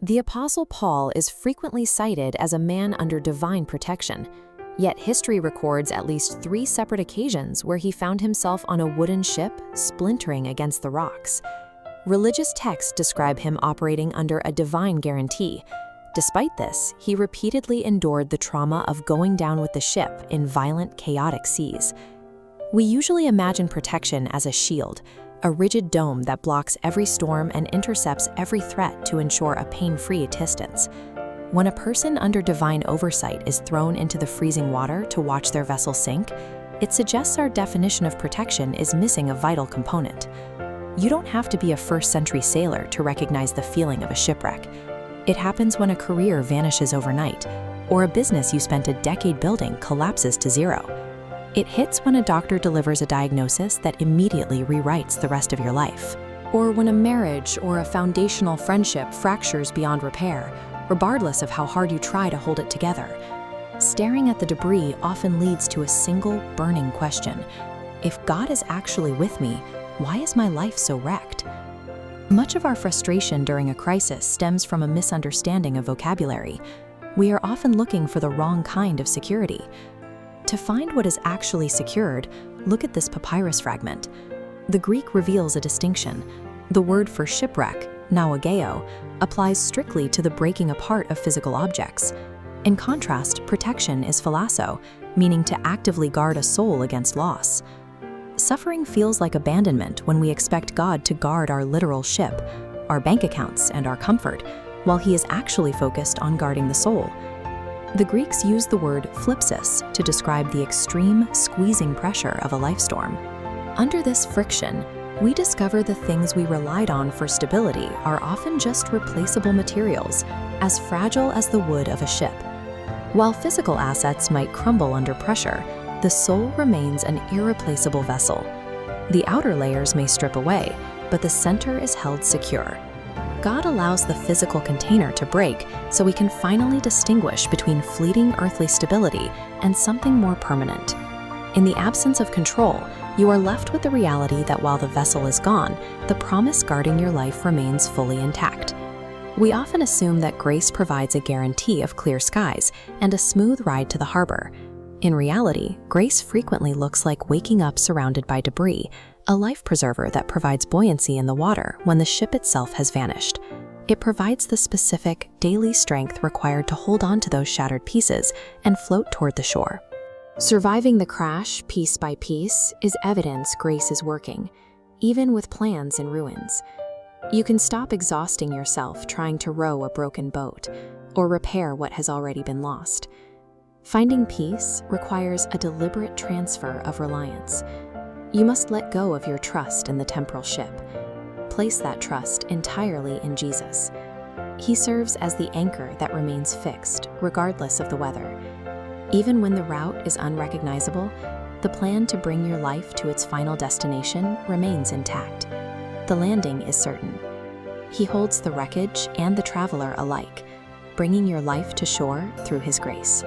The Apostle Paul is frequently cited as a man under divine protection, yet history records at least 3 separate occasions where he found himself on a wooden ship splintering against the rocks. Religious texts describe him operating under a divine guarantee. Despite this, he repeatedly endured the trauma of going down with the ship in violent, chaotic seas. We usually imagine protection as a shield, a rigid dome that blocks every storm and intercepts every threat to ensure a pain-free existence. When a person under divine oversight is thrown into the freezing water to watch their vessel sink, it suggests our definition of protection is missing a vital component. You don't have to be a first-century sailor to recognize the feeling of a shipwreck. It happens when a career vanishes overnight, or a business you spent a decade building collapses to zero. It hits when a doctor delivers a diagnosis that immediately rewrites the rest of your life. Or when a marriage or a foundational friendship fractures beyond repair, regardless of how hard you try to hold it together. Staring at the debris often leads to a single burning question. If God is actually with me, why is my life so wrecked? Much of our frustration during a crisis stems from a misunderstanding of vocabulary. We are often looking for the wrong kind of security. To find what is actually secured, look at this papyrus fragment. The Greek reveals a distinction. The word for shipwreck, Nauageō, applies strictly to the breaking apart of physical objects. In contrast, protection is Phylassō, meaning to actively guard a soul against loss. Suffering feels like abandonment when we expect God to guard our literal ship, our bank accounts, and our comfort, while He is actually focused on guarding the soul. The Greeks used the word phlipsis to describe the extreme, squeezing pressure of a life storm. Under this friction, we discover the things we relied on for stability are often just replaceable materials, as fragile as the wood of a ship. While physical assets might crumble under pressure, the soul remains an irreplaceable vessel. The outer layers may strip away, but the center is held secure. God allows the physical container to break so we can finally distinguish between fleeting earthly stability and something more permanent. In the absence of control, you are left with the reality that while the vessel is gone, the promise guarding your life remains fully intact. We often assume that grace provides a guarantee of clear skies and a smooth ride to the harbor. In reality, grace frequently looks like waking up surrounded by debris, a life preserver that provides buoyancy in the water when the ship itself has vanished. It provides the specific, daily strength required to hold on to those shattered pieces and float toward the shore. Surviving the crash piece by piece is evidence grace is working, even with plans in ruins. You can stop exhausting yourself trying to row a broken boat or repair what has already been lost. Finding peace requires a deliberate transfer of reliance. You must let go of your trust in the temporal ship. Place that trust entirely in Jesus. He serves as the anchor that remains fixed, regardless of the weather. Even when the route is unrecognizable, the plan to bring your life to its final destination remains intact. The landing is certain. He holds the wreckage and the traveler alike, bringing your life to shore through His grace.